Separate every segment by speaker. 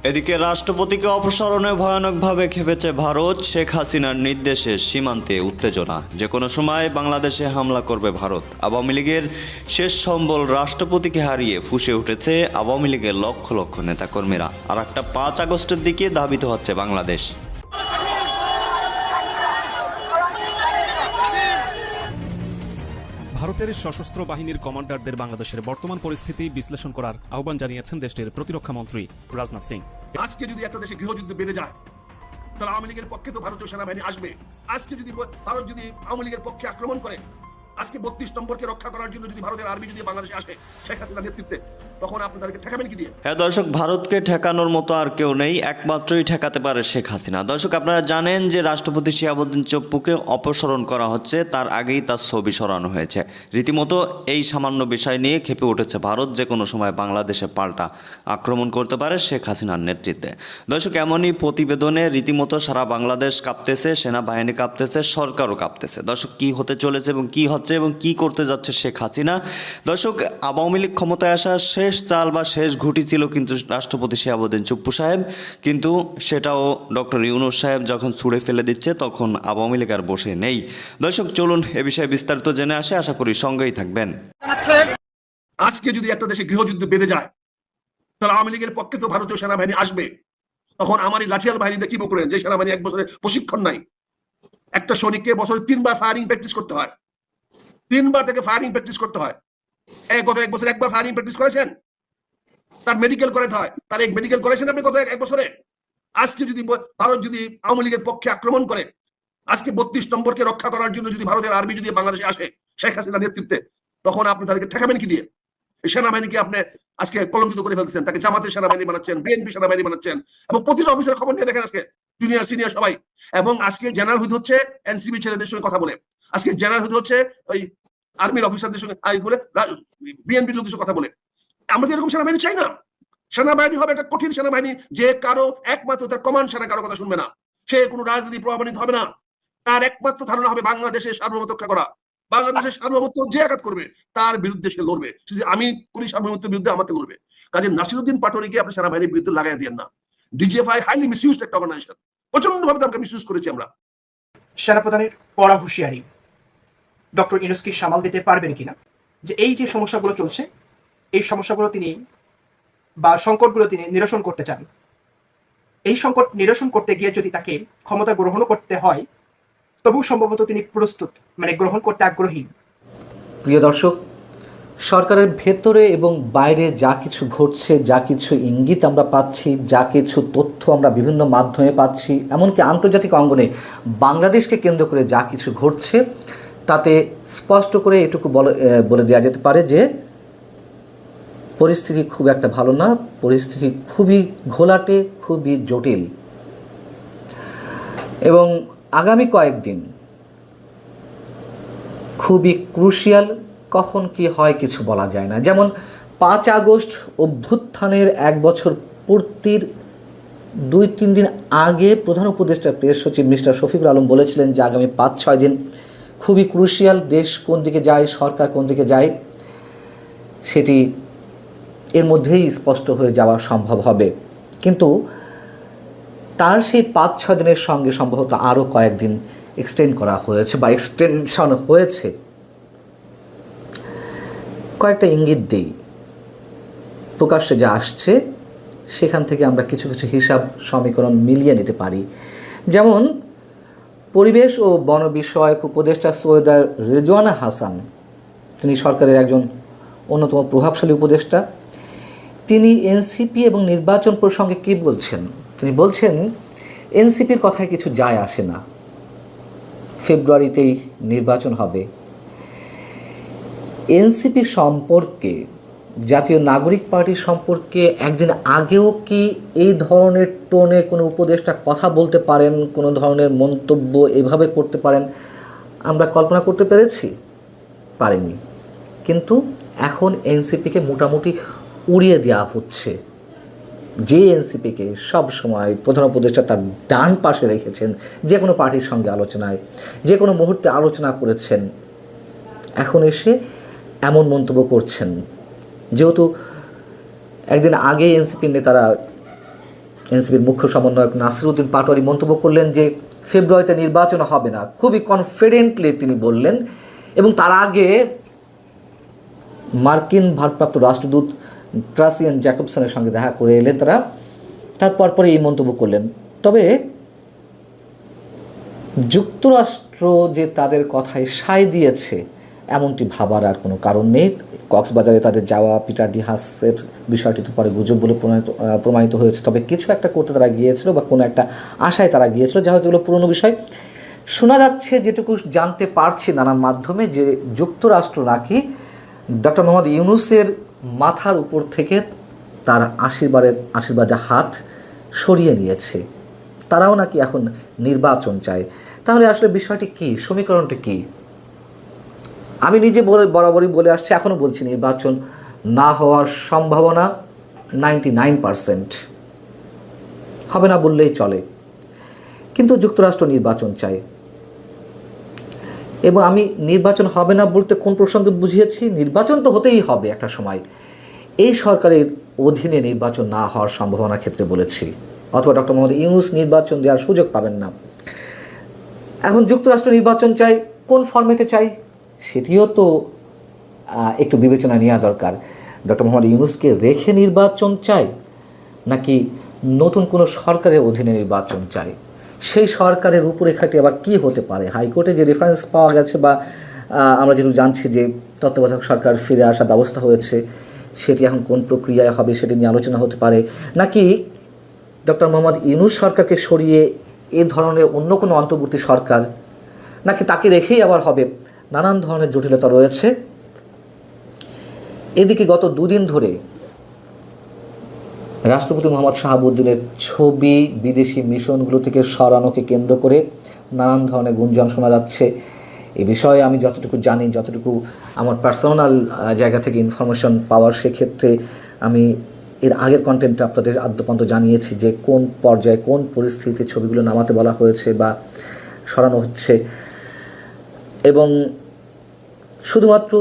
Speaker 1: এদিকে রাষ্ট্রপতিকে অপসারণে ভয়ানকভাবে খেপেছে ভারত। শেখ হাসিনার নির্দেশে সীমান্তে উত্তেজনা, যে কোনো সময় বাংলাদেশে হামলা করবে ভারত। আওয়ামী লীগের শেষ সম্বল রাষ্ট্রপতিকে হারিয়ে ফুঁসে উঠেছে আওয়ামী লীগের লক্ষ লক্ষ নেতাকর্মীরা। আর একটা 5 আগস্টের দিকে ধাবিত হচ্ছে বাংলাদেশ।
Speaker 2: ভারতের সশস্ত্র বাহিনীর কমান্ডারদের বাংলাদেশের বর্তমান পরিস্থিতি বিশ্লেষণ করার আহ্বান জানিয়েছেন দেশটির প্রতিরক্ষা মন্ত্রী রাজনাথ সিং।
Speaker 3: আজকে যদি একটা দেশে গৃহযুদ্ধ বেঁধে যায়, তাহলে আওয়ামী লীগের পক্ষে তো ভারতীয় সেনাবাহিনী আসবে। আজকে যদি ভারত যদি আওয়ামী লীগের পক্ষে আক্রমণ করে, আজকে 32 নম্বরকে রক্ষা করার জন্য যদি ভারতের আর্মি যদি বাংলাদেশে আসে শেখ হাসিনার নেতৃত্বে, তখন আপনি তাদেরকে ঠেকাবেন কি দিয়ে?
Speaker 1: হ্যাঁ দর্শক, ভারতকে ঠেকানোর মতো আর কেউ নেই, একমাত্রই ঠেকাতে পারে শেখ হাসিনা। দর্শক, আপনারা জানেন যে রাষ্ট্রপতি শিহাবুদ্দিন চুপ্পুকে অপসারণ করা হচ্ছে, তার আগেই তার ছবি সরানো হয়েছে। রীতিমতো এই সামান্য বিষয় নিয়ে ক্ষেপে উঠেছে ভারত, যে কোনো সময় বাংলাদেশে পাল্টা আক্রমণ করতে পারে শেখ হাসিনার নেতৃত্বে। দর্শক, এমনই প্রতিবেদনে রীতিমতো সারা বাংলাদেশ কাঁপতেছে, সেনাবাহিনী কাঁপতেছে, সরকারও কাঁপতেছে। দর্শক, কি হতে চলেছে এবং কি হচ্ছে এবং কি করতে যাচ্ছে শেখ হাসিনা? দর্শক, আওয়ামী লীগ ক্ষমতায় আসার শেষ চাল বা শেষ ঘুঁটি ছিল কিন্তু রাষ্ট্রপতি শিহাবুদ্দিন চুপ্পু সাহেব, কিন্তু সেটাও ডক্টর ইউনূস সাহেব যখন ছুঁড়ে ফেলে দিচ্ছে, তখন আওয়ামী লীগ আর বসে নেই। দর্শক, চলুন এ বিষয়ে বিস্তারিত জেনে আসে, আশা করি সঙ্গেই থাকবেন।
Speaker 3: আজকে যদি একটা দেশে গৃহযুদ্ধ বেঁধে যায়, তাহলে আওয়ামী লীগের পক্ষে তো ভারতীয় সেনাবাহিনী আসবে। তখন আমার এই লাঠিয়াল বাহিনীতে কি বকরেন যে সেনাবাহিনী 1 বছরের প্রশিক্ষণ নাই? একটা সৈনিককে বছরে 3 বার ফায়ারিং প্র্যাকটিস করতে হয়, 3 বার থেকে ফায়ারিং প্র্যাকটিস করতে হয়। গত 1 বছরে একবার ফায়ারিং প্র্যাকটিস করেছেন? তার মেডিকেল করাতে হয়, তার এক মেডিকেল করেছেন আপনি গত 1 বছরে? আজকে যদি ভারত যদি আওয়ামী লীগের পক্ষে আক্রমণ করে, আজকে 32 নম্বরকে রক্ষা করার জন্য যদি ভারতের আর্মি যদি বাংলাদেশে আসে শেখ হাসিনার নেতৃত্বে, তখন আপনি তাদেরকে ঠেকাবেন কি দিয়ে? সেনাবাহিনীকে আপনি আজকে কলঙ্কিত করে ফেলছেন, তাকে জামাতের সেনাবাহিনী বানাচ্ছেন, বিএনপি সেনাবাহিনী বানাচ্ছেন, এবং প্রতিটা অফিসের খবর নিয়ে দেখেন আজকে জুনিয়র সিনিয়র সবাই। এবং আজকে জেনারেল হুদ হচ্ছে এনসিবি ছেলেদের সঙ্গে কথা বলে, আজকে জেনারেল হুদ হচ্ছে ওই আর্মির অফিসারদের সঙ্গে বলে, বিএনপি লোকদের সঙ্গে কথা বলে। আমরা তো এরকম সেনাবাহিনী চাই না। সেনাবাহিনী হবে একটা কঠিন সেনাবাহিনী, যে কারো একমাত্র তার কমান্ড ছাড়া কারো কথা শুনবে না, সে কোনো রাজনীতি প্রভাবান্বিত হবে না। তার একমাত্র ধারণা হবে বাংলাদেশের সার্বভৌমত্ব রক্ষা করা। বাংলাদেশের সার্বভৌমত্ব যে আঘাত করবে তার বিরুদ্ধে সে লড়বে, যদি আমি করি সার্বভৌমত্বের বিরুদ্ধে আমাকে লড়বে। কাজে নাসিরউদ্দিন পাটোয়ারিকে আপনি সেনাবাহিনীর বিরুদ্ধে লাগাই দিয়েন না। ডিজিএফআই হাইলি মিসইউজড একটা অর্গানাইজেশন, প্রচন্ড ভাবে তাকে মিসইউজ করেছি আমরা।
Speaker 4: সেনাপ্রধানের কড়া হুঁশিয়ারি, ডক্টর ইউনূস কি সামাল দিতে পারবেন কিনা, যে এই যে সমস্যাগুলো চলছে, এই সমস্যাগুলো তিনি বা সংকটগুলো তিনি নিরসন করতে চান। এই সংকট নিরসন করতে গিয়ে যদি তাকে ক্ষমতা গ্রহণ করতে হয়, তবু সম্ভবত তিনি প্রস্তুত, মানে গ্রহণ করতে আগ্রহী।
Speaker 5: প্রিয় দর্শক, সরকারের ভেতরে এবং বাইরে যা কিছু ঘটছে, যা কিছু ইঙ্গিত আমরা পাচ্ছি, যা কিছু তথ্য আমরা বিভিন্ন মাধ্যমে পাচ্ছি, এমনকি আন্তর্জাতিক অঙ্গনে বাংলাদেশকে কেন্দ্র করে যা কিছু ঘটছে, তাতে স্পষ্ট করে এটুকু বলে দেওয়া যেতে পারে যে পরিস্থিতি খুব একটা ভালো না, পরিস্থিতি খুবই ঘোলাটে, খুবই জটিল। এবং আগামী কয়েকদিন খুবই ক্রুশিয়াল, কখন কি হয় কিছু বলা যায় না। যেমন 5 আগস্ট অভ্যুত্থানের 1 বছর পূর্তির 2-3 দিন আগে প্রধান উপদেষ্টা প্রেস সচিব মিস্টার শফিকুল আলম বলেছিলেন যে আগামী 5-6 দিন খুবই ক্রুশিয়াল, দেশ কোন দিকে যায়, সরকার কোন দিকে যায়, সেটি এর মধ্যেই স্পষ্ট হয়ে যাওয়া সম্ভব হবে। কিন্তু তার সেই 5-6 দিনের সঙ্গে সম্ভবত আরও কয়েকদিন এক্সটেন্ড করা হয়েছে বা এক্সটেনশন হয়েছে। কয়েকটা ইঙ্গিত দিই, প্রকাশ্যে যা আসছে সেখান থেকে আমরা কিছু কিছু হিসাব সমীকরণ মিলিয়ে নিতে পারি। যেমন পরিবেশ ও বন বিষয়ক উপদেষ্টা সৈয়দা রেজওয়ানা হাসান, তিনি সরকারের একজন অন্যতম প্রভাবশালী উপদেষ্টা, তিনি এনসিপি এবং নির্বাচন প্রসঙ্গে কী বলছেন? তিনি বলছেন এনসিপির কথায় কিছু যায় আসে না, ফেব্রুয়ারিতেই নির্বাচন হবে। এনসিপি সম্পর্কে, জাতীয় নাগরিক পার্টি সম্পর্কে একদিন আগেও কি এই ধরনের টোনে কোনো উপদেষ্টা কথা বলতে পারেন, কোনো ধরনের মন্তব্য এভাবে করতে পারেন আমরা কল্পনা করতে পেরেছি? পারিনি। কিন্তু এখন এনসিপিকে মোটামুটি উড়িয়ে দেওয়া হচ্ছে। যে এনসিপিকে সবসময় প্রধান উপদেষ্টা তার ডান পাশে রেখেছেন, যে কোনো পার্টির সঙ্গে আলোচনায়, যে কোনো মুহূর্তে আলোচনা করেছেন, এখন এসে এমন মন্তব্য করছেন। যেহেতু একদিন আগে এনসিপির নেতারা এনসিপির মুখ্য সমন্বয়ক নাসিরউদ্দিন পাটোয়ারি মন্তব্য করলেন যে ফেব্রুয়ারিতে নির্বাচন হবে না, খুবই কনফিডেন্টলি তিনি বললেন। এবং তার আগে মার্কিন ভারপ্রাপ্ত রাষ্ট্রদূত ট্রাসিয়ান জ্যাকবসনের সঙ্গে দেখা করে এলেন তারা, তারপর পরে এই মন্তব্য করলেন। তবে যুক্তরাষ্ট্র যে তাদের কথায় সায় দিয়েছে এমনটি ভাবার আর কোনো কারণ নেই। কক্সবাজারে তাদের যাওয়া, পিটার ডি হাসের বিষয়টি তো পরে গুজব বলে প্রমাণিত হয়েছে, তবে কিছু একটা করতে তারা গিয়েছিল বা কোনো একটা আশায় তারা গিয়েছিল, যা হোক এগুলো পুরনো বিষয়। শোনা যাচ্ছে, যেটুকু জানতে পারছি নানান মাধ্যমে, যে যুক্তরাষ্ট্র নাকি ডক্টর মোহাম্মদ ইউনূসের মাথার উপর থেকে তার আশীর্বাদের হাত সরিয়ে নিয়েছে। তারাও নাকি এখন নির্বাচন চায়। তাহলে আসলে বিষয়টি কী, সমীকরণটি কী? আমি নিজে বরাবরই বলে আসছি, এখনও বলছি, নির্বাচন না হওয়ার সম্ভাবনা 99%, হবে না বললেই চলে। কিন্তু যুক্তরাষ্ট্র নির্বাচন চায়, এবং আমি নির্বাচন হবে না বলতে কোন প্রসঙ্গে বুঝিয়েছি, নির্বাচন তো হতেই হবে একটা সময়। এই সরকারের অধীনে নির্বাচন না হওয়ার সম্ভাবনার ক্ষেত্রে বলেছি, অথবা ডক্টর মোহাম্মদ ইউনূস নির্বাচন দেওয়ার সুযোগ পাবেন না। এখন যুক্তরাষ্ট্র নির্বাচন চাই, কোন ফরম্যাটে চাই সেটিও তো একটু বিবেচনা নেওয়া দরকার। ডক্টর মোহাম্মদ ইউনূসকে রেখে নির্বাচন চাই, নাকি নতুন কোনো সরকারের অধীনে নির্বাচন চাই? সেই সরকারের রূপরেখাটি আবার কি হতে পারে? হাইকোর্টে যে রেফারেন্স পাওয়া গেছে, বা আমরা যেটুকু জানছি যে তত্ত্বাবধায়ক সরকার ফিরে আসার ব্যবস্থা হয়েছে, সেটি এখন কোন প্রক্রিয়ায় হবে সেটি নিয়ে আলোচনা হতে পারে, নাকি ডক্টর মোহাম্মদ ইউনূস সরকারকে সরিয়ে এ ধরনের অন্য কোনো অন্তর্বর্তী সরকার, নাকি তাকে রেখেই আবার হবে? নানান ধরনের জটিলতা রয়েছে। এদিকে গত দুদিন ধরে রাষ্ট্রপতি মোহাম্মদ শাহাবুদ্দিনের ছবি বিদেশি মিশনগুলো থেকে সরানোকে কেন্দ্র করে নানান ধরনের গুঞ্জন শোনা যাচ্ছে। এ বিষয়ে আমি যতটুকু জানি, যতটুকু আমার পার্সোনাল জায়গা থেকে ইনফরমেশন পাওয়ার, সেক্ষেত্রে আমি এর আগের কন্টেন্টটা আপনাদের আদ্যপান্ত জানিয়েছি যে কোন পর্যায়ে কোন পরিস্থিতিতে ছবিগুলো নামাতে বলা হয়েছে বা সরানো হচ্ছে। এবং শুধুমাত্র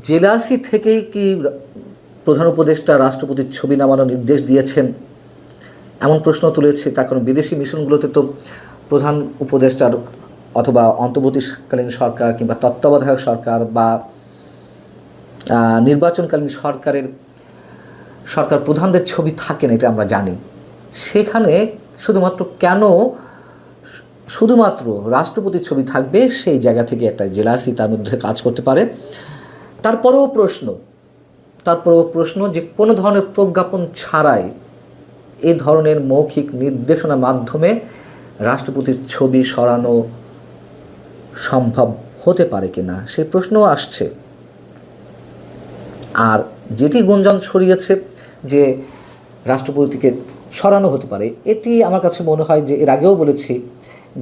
Speaker 5: জেলাসি থেকেই কি প্রধান উপদেষ্টা রাষ্ট্রপতির ছবি নামানোর নির্দেশ দিয়েছেন এমন প্রশ্ন তুলেছে। তার কারণ বিদেশি মিশনগুলোতে তো প্রধান উপদেষ্টার অথবা অন্তর্বর্তীকালীন সরকার কিংবা তত্ত্বাবধায়ক সরকার বা নির্বাচনকালীন সরকার প্রধানদের ছবি থাকে না, এটা আমরা জানি। সেখানে শুধুমাত্র রাষ্ট্রপতির ছবি থাকবে, সেই জায়গা থেকে একটা জেলাসি তার মধ্যে কাজ করতে পারে। তারপরেও প্রশ্ন যে কোনো ধরনের প্রজ্ঞাপন ছাড়াই এই ধরনের মৌখিক নির্দেশনার মাধ্যমে রাষ্ট্রপতির ছবি সরানো সম্ভব হতে পারে কিনা, সেই প্রশ্নও আসছে। আর যেটি গুঞ্জন ছড়িয়েছে যে রাষ্ট্রপতিকে সরানো হতে পারে, এটি আমার কাছে মনে হয় যে, এর আগেও বলেছি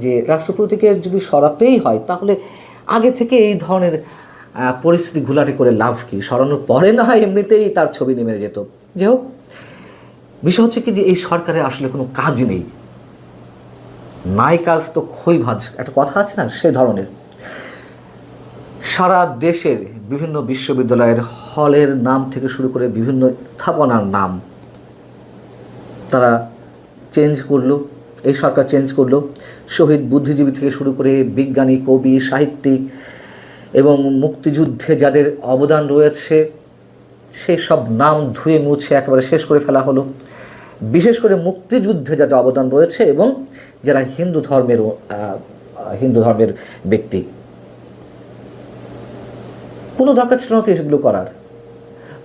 Speaker 5: যে রাষ্ট্রপতিকে যদি সরাতেই হয় তাহলে আগে থেকে এই ধরনের পরিস্থিতি ঘোলাটে করে লাভ কি? সরানোর পরে না হয় এমনিতেই তার ছবি নেমে যেত। যাই হোক, বিষয় হচ্ছে কি যে এই সরকারে আসলে কোনো কাজ নেই, নাই কাজ তো খই ভাজ, একটা কথা আছে না, সেই ধরনের। সারা দেশের বিভিন্ন বিশ্ববিদ্যালয়ের হলের নাম থেকে শুরু করে বিভিন্ন স্থাপনার নাম তারা চেঞ্জ করলো, এই সরকার চেঞ্জ করলো। শহীদ বুদ্ধিজীবী থেকে শুরু করে বিজ্ঞানী, কবি, সাহিত্যিক এবং মুক্তিযুদ্ধে যাদের অবদান রয়েছে সেই সব নাম ধুয়ে মুছে একেবারে শেষ করে ফেলা হলো। বিশেষ করে মুক্তিযুদ্ধে যাদের অবদান রয়েছে এবং যারা হিন্দু ধর্মের ব্যক্তি, কোনো দরকার ছিল না তো এসবগুলো করার।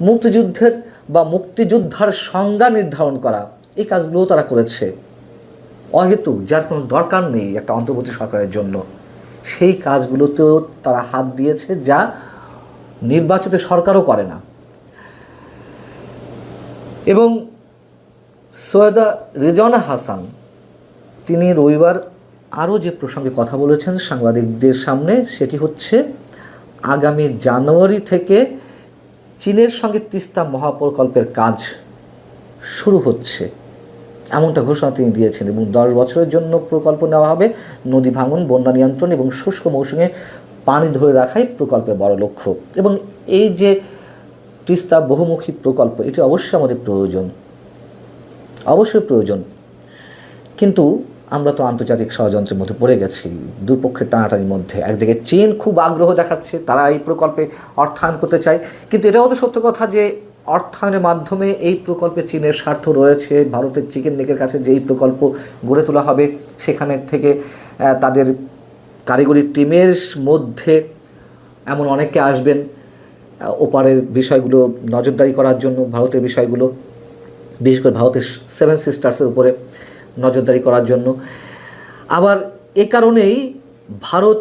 Speaker 5: মুক্তিযুদ্ধের বা মুক্তিযোদ্ধার সংজ্ঞা নির্ধারণ করা, এই কাজগুলোও তারা করেছে অহেতুক, যার কোনো দরকার নেই একটা অন্তর্বর্তী সরকারের জন্য। সেই কাজগুলোতেও তারা হাত দিয়েছে, যা নির্বাচিত সরকারও করে না। এবং সৈয়দা রেজওয়ানা হাসান তিনি রবিবার আরও যে প্রসঙ্গে কথা বলেছেন সাংবাদিকদের সামনে, সেটি হচ্ছে আগামী জানুয়ারি থেকে চীনের সঙ্গে তিস্তা মহাপ্রকল্পের কাজ শুরু হচ্ছে, এমনটা ঘোষণা তিনি দিয়েছেন। এবং 10 বছরের জন্য প্রকল্প নেওয়া হবে। নদী ভাঙন, বন্যা নিয়ন্ত্রণ এবং শুষ্ক মৌসুমে পানি ধরে রাখাই প্রকল্পের বড় লক্ষ্য। এবং এই যে তিস্তা বহুমুখী প্রকল্প, এটি অবশ্যই আমাদের প্রয়োজন, অবশ্যই প্রয়োজন। কিন্তু আমরা তো আন্তর্জাতিক ষড়যন্ত্রের মধ্যে পড়ে গেছি, দুই পক্ষের টানাটানির মধ্যে। একদিকে চীন খুব আগ্রহ দেখাচ্ছে, তারা এই প্রকল্পে অর্থায়ন করতে চায়, কিন্তু এটাও তো সত্য কথা যে অর্থায়নের মাধ্যমে এই প্রকল্পে চীনের স্বার্থ রয়েছে। ভারতের চিকেন নেকের কাছে যে এই প্রকল্প গড়ে তোলা হবে, সেখানে থেকে তাদের কারিগরি টিমের মধ্যে এমন অনেকে আসবেন ওপারের বিষয়গুলো নজরদারি করার জন্য, ভারতের বিষয়গুলো, বিশেষ করে ভারতের 7 সিস্টার্সের উপরে নজরদারি করার জন্য। আবার এ কারণেই ভারত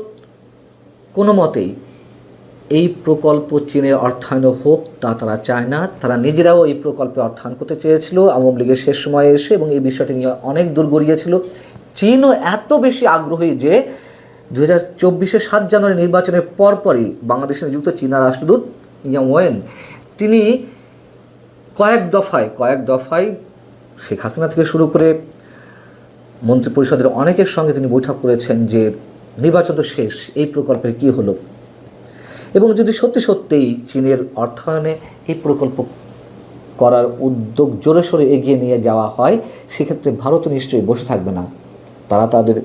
Speaker 5: কোনো মতেই এই প্রকল্প চীনের অর্থায়ন হোক তা তারা চায় না। তারা নিজেরাও এই প্রকল্পে অর্থায়ন করতে চেয়েছিল আওয়ামী লীগের শেষ সময়ে এসে, এবং এই বিষয়টি নিয়ে অনেক দূর গড়িয়েছিল। চীনও এত বেশি আগ্রহী যে 2024 7 জানুয়ারি নির্বাচনের পরপরই বাংলাদেশে নিযুক্ত চীনা রাষ্ট্রদূত ইয়াং ওয়েন তিনি কয়েক দফায় শেখ হাসিনা থেকে শুরু করে মন্ত্রিপরিষদের অনেকের সঙ্গে তিনি বৈঠক করেছেন যে নির্বাচন তো শেষ, এই প্রকল্পের কী হলো। এবং যদি সত্যিই চীনের অর্থায়নে এই প্রকল্প করার উদ্যোগ জোরে সোরে এগিয়ে নিয়ে যাওয়া হয়, সেক্ষেত্রে ভারতও নিশ্চয়ই বসে থাকবে না, তারা তাদের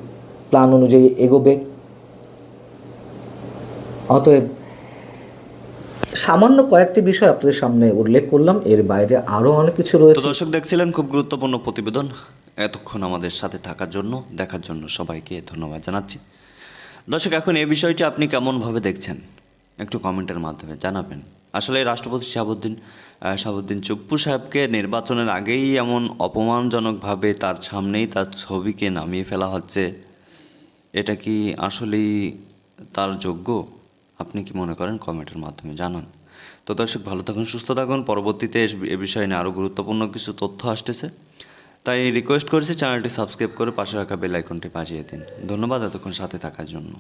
Speaker 5: প্ল্যান অনুযায়ী এগোবে। অতএব সামান্য কয়েকটি বিষয় আপনাদের সামনে উল্লেখ করলাম, এর বাইরে আরও অনেক কিছু
Speaker 1: তো
Speaker 5: রয়েছে।
Speaker 1: দর্শক দেখছিলেন খুব গুরুত্বপূর্ণ প্রতিবেদন। এতক্ষণ আমাদের সাথে থাকার জন্য, দেখার জন্য সবাইকে ধন্যবাদ জানাচ্ছি। দর্শক, এখন এই বিষয়টি আপনি কেমনভাবে দেখছেন একটু কমেন্টের মাধ্যমে জানাবেন। আসলে রাষ্ট্রপতি শাহাবুদ্দিন চুপ্পু সাহেবকে নির্বাচনের আগেই এমন অপমানজনকভাবে তার সামনেই তার ছবিকে নামিয়ে ফেলা হচ্ছে, এটা কি আসলেই তার যোগ্য? আপনি কি মনে করেন কমেন্টের মাধ্যমে জানান। তো দর্শক, ভালো থাকুন, সুস্থ থাকুন। পরবর্তীতে এ বিষয়ে নিয়ে আরও গুরুত্বপূর্ণ কিছু তথ্য আসতেছে, তাই রিকোয়েস্ট করেছি চ্যানেলটি সাবস্ক্রাইব করে পাশে রাখা বেল আইকনটি বাজিয়ে দিন। ধন্যবাদ এতক্ষণ সাথে থাকার জন্য।